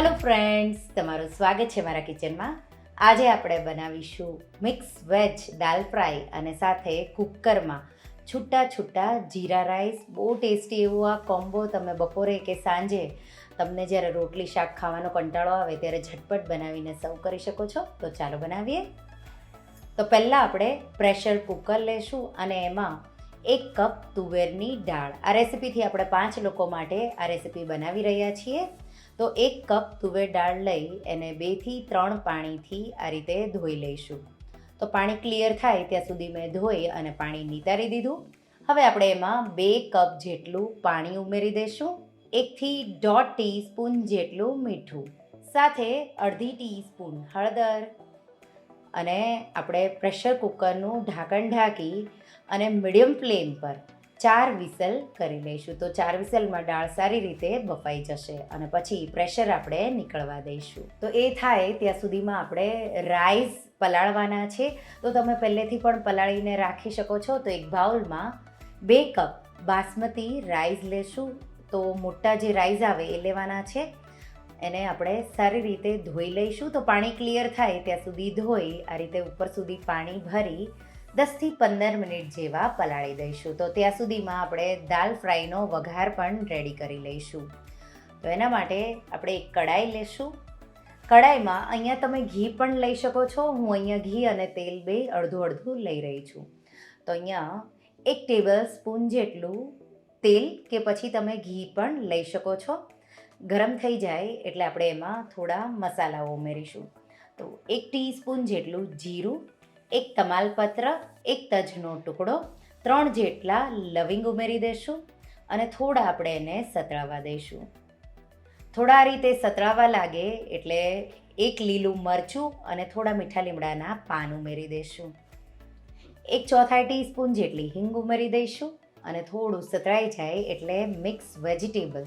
Hello friends, તમારું સ્વાગત છે મારા કિચનમાં. આજે આપણે બનાવીશું મિક્સ વેજ દાલ ફ્રાય અને સાથે કુકરમાં છૂટા છૂટા જીરા રાઈસ. બહુ ટેસ્ટી એવું આ કોમ્બો તમે બપોરે કે સાંજે તમને જ્યારે રોટલી શાક ખાવાનો કંટાળો આવે ત્યારે ઝટપટ બનાવીને સર્વ કરી શકો છો. તો ચાલો બનાવીએ. તો પહેલાં આપણે પ્રેશર કુકર લેશું અને એમાં 1 કપ તુવેરની દાળ. આ રેસીપીથી આપણે 5 લોકો માટે આ રેસીપી બનાવી રહ્યા છીએ. તો 1 કપ તુવેર દાળ લઈ એને 2 થી 3 પાણીથી આ રીતે ધોઈ લઈશું. તો પાણી ક્લિયર થાય ત્યાં સુધી મેં ધોઈ અને પાણી નિતારી દીધું. હવે આપણે એમાં 2 કપ જેટલું પાણી ઉમેરી દઈશું. 1 થી 1.5 ટીસ્પૂન જેટલું મીઠું, સાથે અડધી ટીસ્પૂન હળદર, અને આપણે પ્રેશર કુકરનું ઢાંકણ ઢાંકી અને મીડિયમ ફ્લેમ પર 4 વિસલ કરી લઈશું. તો 4 વિસલમાં દાળ સારી રીતે બફાઈ જશે અને પછી પ્રેશર આપણે નીકળવા દઈશું. તો એ થાય ત્યાં સુધીમાં આપણે રાઈસ પલાળવાના છે. તો તમે પહેલેથી પણ પલાળીને રાખી શકો છો. તો એક બાઉલમાં 2 કપ બાસમતી રાઈસ લેશું. તો મોટા જે રાઈસ આવે એ લેવાના છે. એને આપણે સારી રીતે ધોઈ લઈશું. તો પાણી ક્લિયર થાય ત્યાં સુધી ધોઈ આ રીતે ઉપર સુધી પાણી ભરી 10 થી 15 મિનિટ જેવા પલાળી દઈશું. તો ત્યાં સુધીમાં આપણે દાલ ફ્રાયનો વઘાર પણ રેડી કરી લઈશું. તો એના માટે આપણે એક કડાઈ લેશું. કડાઈમાં અહીંયા તમે ઘી પણ લઈ શકો છો. હું અહીંયા ઘી અને તેલ બે અડધું લઈ રહી છું. તો અહીંયા 1 ટેબલ સ્પૂન જેટલું તેલ કે પછી તમે ઘી પણ લઈ શકો છો. ગરમ થઈ જાય એટલે આપણે એમાં થોડા મસાલાઓ ઉમેરીશું. તો 1 ટીસ્પૂન જેટલું જીરું, 1 તમાલપત્ર, 1 તજનો ટુકડો, 3 જેટલા લવિંગ ઉમેરી દઈશું અને થોડા આપણે એને સતળાવા દઈશું. થોડા આ રીતે સતળાવા લાગે એટલે 1 લીલું મરચું અને થોડા મીઠા લીમડાના પાન ઉમેરી દઈશું. 1/4 ટીસ્પૂન જેટલી હિંગ ઉમેરી દઈશું અને થોડું સતળાઈ જાય એટલે મિક્સ વેજીટેબલ.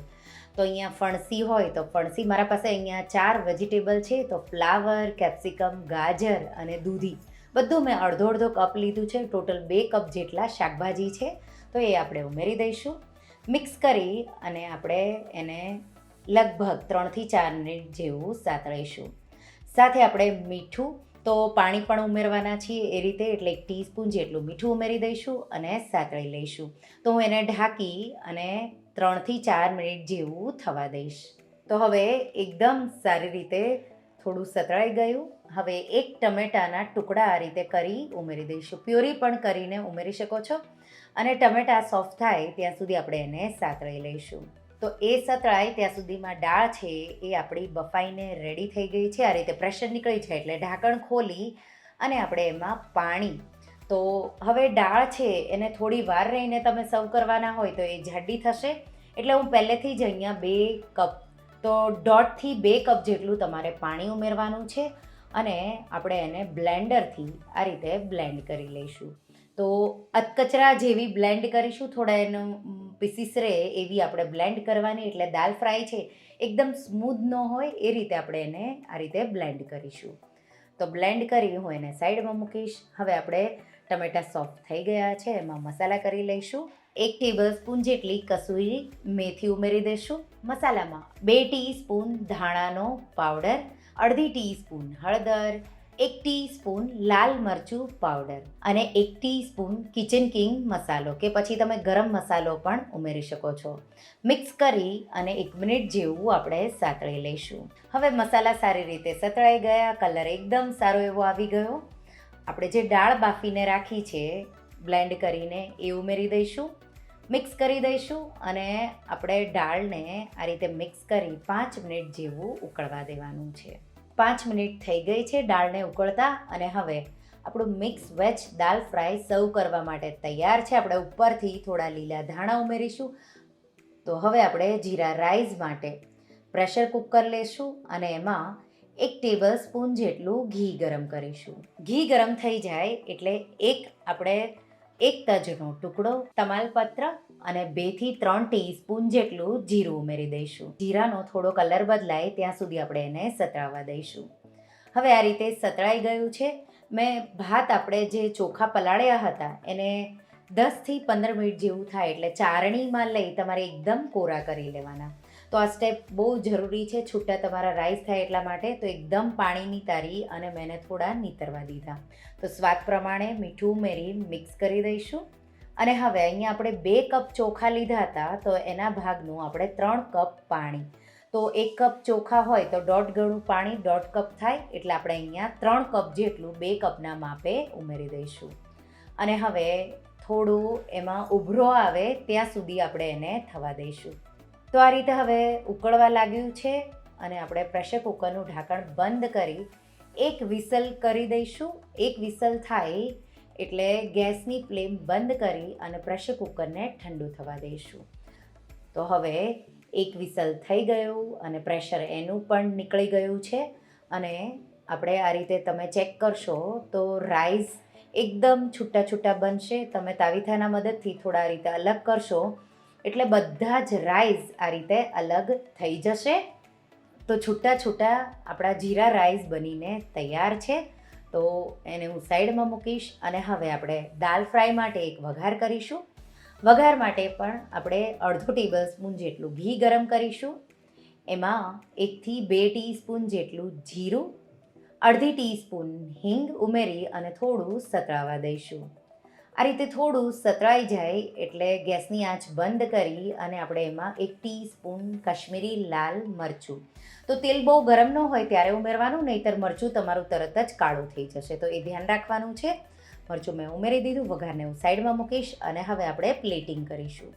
તો અહીંયા ફણસી હોય તો ફણસી, મારા પાસે અહીંયા 4 વેજીટેબલ છે. તો ફ્લાવર, કેપ્સિકમ, ગાજર અને દૂધી બધું મેં અડધો કપ લીધું છે. ટોટલ 2 કપ જેટલા શાકભાજી છે. તો એ આપણે ઉમેરી દઈશું. મિક્સ કરી અને આપણે એને લગભગ 3 થી 4 મિનિટ જેવું સાતળીશું. સાથે આપણે મીઠું, તો પાણી પણ ઉમેરવાના છીએ એ રીતે, એટલે 1 ટીસ્પૂન જેટલું મીઠું ઉમેરી દઈશું અને સાતળી લઈશું. તો હું એને ઢાંકી અને 3 થી 4 મિનિટ જેવું થવા દઈશ. તો હવે એકદમ સારી રીતે થોડું સતળાઈ ગયું. હવે 1 ટમેટાના ટુકડા આ રીતે કરી ઉમેરી દઈશું. પ્યોરી પણ કરીને ઉમેરી શકો છો. અને ટમેટા સોફ્ટ થાય ત્યાં સુધી આપણે એને સાતળી લઈશું. તો એ સતળાય ત્યાં સુધીમાં દાળ છે એ આપણી બફાઈને રેડી થઈ ગઈ છે. આ રીતે પ્રેશર નીકળી છે એટલે ઢાંકણ ખોલી અને આપણે એમાં પાણી, તો હવે દાળ છે એને થોડી વાર રહીને તમે સર્વ કરવાના હોય તો એ જાડી થશે. એટલે હું પહેલેથી જ અહીંયા 2 કપ, તો 1.5 થી 2 કપ જેટલું તમારે પાણી ઉમેરવાનું છે અને આપણે એને બ્લેન્ડરથી આ રીતે બ્લેન્ડ કરી લઈશું. તો અધકચરા જેવી બ્લેન્ડ કરીશું. થોડા એનું પીસીસ રહે એવી આપણે બ્લેન્ડ કરવાની, એટલે દાલ ફ્રાય છે એકદમ સ્મૂધ ન હોય એ રીતે આપણે એને આ રીતે બ્લેન્ડ કરીશું. તો બ્લેન્ડ કરી હું એને સાઈડમાં મૂકીશ. હવે આપણે ટમેટા સોફ્ટ થઈ ગયા છે. એમાં મસાલા કરી લઈશું. 1 ટેબલ સ્પૂન જેટલી કસૂરી મેથી ઉમેરી દઈશું. મસાલામાં 2 ટીસ્પૂન ધાણાનો પાવડર, અડધી ટીસ્પૂન હળદર, 1 ટીસ્પૂન લાલ મરચું પાવડર અને 1 ટીસ્પૂન કિચન કિંગ મસાલો કે પછી તમે ગરમ મસાલો પણ ઉમેરી શકો છો. મિક્સ કરી અને 1 મિનિટ જેવું આપણે સાતળી લઈશું. હવે મસાલા સારી રીતે સતળાઈ ગયા, કલર એકદમ સારો એવો આવી ગયો. આપણે જે દાળ બાફીને રાખી છે બ્લેન્ડ કરીને એ ઉમેરી દઈશું. મિક્સ કરી દઈશું અને આપણે દાળને આ રીતે મિક્સ કરી 5 મિનિટ જેવું ઉકળવા દેવાનું છે. 5 મિનિટ થઈ ગઈ છે દાળને ઉકળતા અને હવે આપણું મિક્સ વેજ દાલ ફ્રાય સર્વ કરવા માટે તૈયાર છે. આપણે ઉપરથી થોડા લીલા ધાણા ઉમેરીશું. તો હવે આપણે જીરા રાઈસ માટે પ્રેશર કુકર લેશું અને એમાં 1 ટેબલ સ્પૂન જેટલું ઘી ગરમ કરીશું. ઘી ગરમ થઈ જાય એટલે આપણે 1 તજનો ટુકડો, તમાલપત્ર અને 2 થી 3 ટીસ્પૂન જેટલું જીરું ઉમેરી દઈશું. જીરાનો થોડો કલર બદલાય ત્યાં સુધી આપણે એને સતળાવા દઈશું. હવે આ રીતે સતળાઈ ગયું છે. મેં ભાત આપણે જે ચોખા પલાળ્યા હતા એને 10 થી 15 મિનિટ જેવું થાય એટલે ચારણીમાં લઈ તમારે એકદમ કોરા કરી લેવાના. તો આ સ્ટેપ બહુ જરૂરી છે છૂટા તમારા રાઈસ થાય એટલા માટે. તો એકદમ પાણીની તારી અને મેં થોડા નીતરવા દીધા. તો સ્વાદ પ્રમાણે મીઠું ઉમેરી મિક્સ કરી દઈશું. અને હવે અહીંયા આપણે 2 કપ ચોખા લીધા હતા, તો એના ભાગનું આપણે 3 કપ પાણી. તો 1 કપ ચોખા હોય તો 1.5 ગણું પાણી 1.5 કપ થાય, એટલે આપણે અહીંયા 3 કપ જેટલું 2 કપના માપે ઉમેરી દઈશું. અને હવે થોડું એમાં ઉભરો આવે ત્યાં સુધી આપણે એને થવા દઈશું. તો આ રીતે હવે ઉકળવા લાગ્યું છે અને આપણે પ્રેશર કુકરનું ઢાંકણ બંધ કરી 1 વિસલ કરી દઈશું. 1 વિસલ થાય એટલે ગેસની ફ્લેમ બંધ કરી અને પ્રેશર કુકરને ઠંડુ થવા દઈશું. તો હવે 1 વિસલ થઈ ગયું અને પ્રેશર એનું પણ નીકળી ગયું છે. અને આપણે આ રીતે તમે ચેક કરશો તો રાઈસ એકદમ છૂટા છૂટા બનશે. તમે તાવીથાના મદદથી થોડા આ રીતે અલગ કરશો એટલે બધા જ રાઈસ આ રીતે અલગ થઈ જશે. તો છૂટા છૂટા આપણા જીરા રાઈસ બનીને તૈયાર છે. તો એને હું સાઈડમાં મૂકીશ અને હવે આપણે દાલ ફ્રાય માટે એક વઘાર કરીશું. વઘાર માટે પણ આપણે અડધો ટેબલ સ્પૂન જેટલું ઘી ગરમ કરીશું. એમાં 1 થી 2 ટીસ્પૂન જેટલું જીરું, અડધી ટીસ્પૂન હિંગ ઉમેરી અને થોડું સતળાવા દઈશું. આ રીતે થોડું સતળાઈ જાય એટલે ગેસની આંચ બંધ કરી અને આપણે એમાં 1 ટીસ્પૂન કાશ્મીરી લાલ મરચું. તો તેલ બહુ ગરમ ન હોય ત્યારે ઉમેરવાનું, નહીંતર મરચું તમારું તરત જ કાળું થઈ જશે. તો એ ધ્યાન રાખવાનું છે. મરચું મેં ઉમેરી દીધું. વઘારને હું સાઈડમાં મૂકીશ અને હવે આપણે પ્લેટિંગ કરીશું.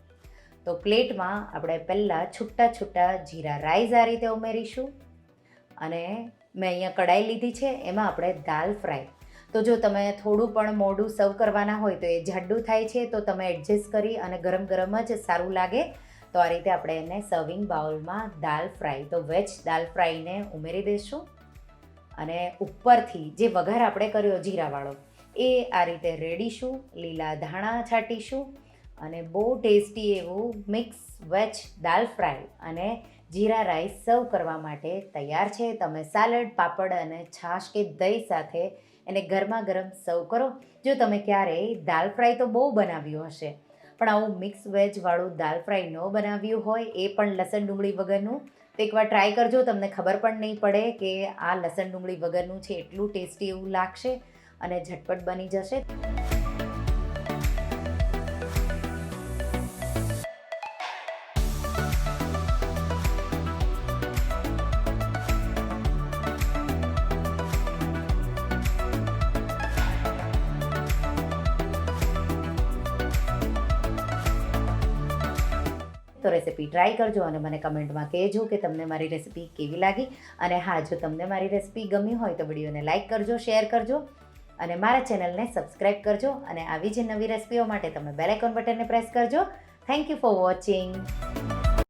તો પ્લેટમાં આપણે પહેલાં છૂટા છૂટા જીરા રાઈસ આ રીતે ઉમેરીશું. અને મેં અહીંયા કડાઈ લીધી છે, એમાં આપણે દાલ ફ્રાય. તો જો તમે થોડું પણ મોડું સર્વ કરવાના હોય તો એ જાડું થાય છે, તો તમે એડજસ્ટ કરી અને ગરમ ગરમ જ સારું લાગે. તો આ રીતે આપણે એને સર્વિંગ બાઉલમાં દાલ ફ્રાય, તો વેજ દાલ ફ્રાયને ઉમેરી દઈશું. અને ઉપરથી જે વઘાર આપણે કર્યો જીરાવાળો એ આ રીતે રેડીશું. લીલા ધાણા છાંટીશું અને બહુ ટેસ્ટી એવું મિક્સ વેજ દાલ ફ્રાય અને જીરા રાઈસ સર્વ કરવા માટે તૈયાર છે. તમે સાલડ, પાપડ અને છાશ કે દહીં સાથે એને ગરમા ગરમ સર્વ કરો. જો તમે ક્યારેય દાલ ફ્રાય તો બહુ બનાવ્યું હશે, પણ આવું મિક્સ વેજવાળું દાલ ફ્રાય ન બનાવ્યું હોય, એ પણ લસણ ડુંગળી વગરનું, તો એકવાર ટ્રાય કરજો. તમને ખબર પણ નહીં પડે કે આ લસણ ડુંગળી વગરનું છે. એટલું ટેસ્ટી એવું લાગશે અને ઝટપટ બની જશે. તો રેસિપી ટ્રાય કરજો અને મને કમેન્ટમાં કહેજો કે તમને મારી રેસિપી કેવી લાગી. અને હા, જો તમને મારી રેસિપી ગમી હોય તો વિડીયોને લાઇક કરજો, શેર કરજો અને મારા ચેનલને સબસ્ક્રાઈબ કરજો. અને આવી જ નવી રેસિપીઓ માટે તમે બેલ આઇકોન બટનને પ્રેસ કરજો. Thank you for watching.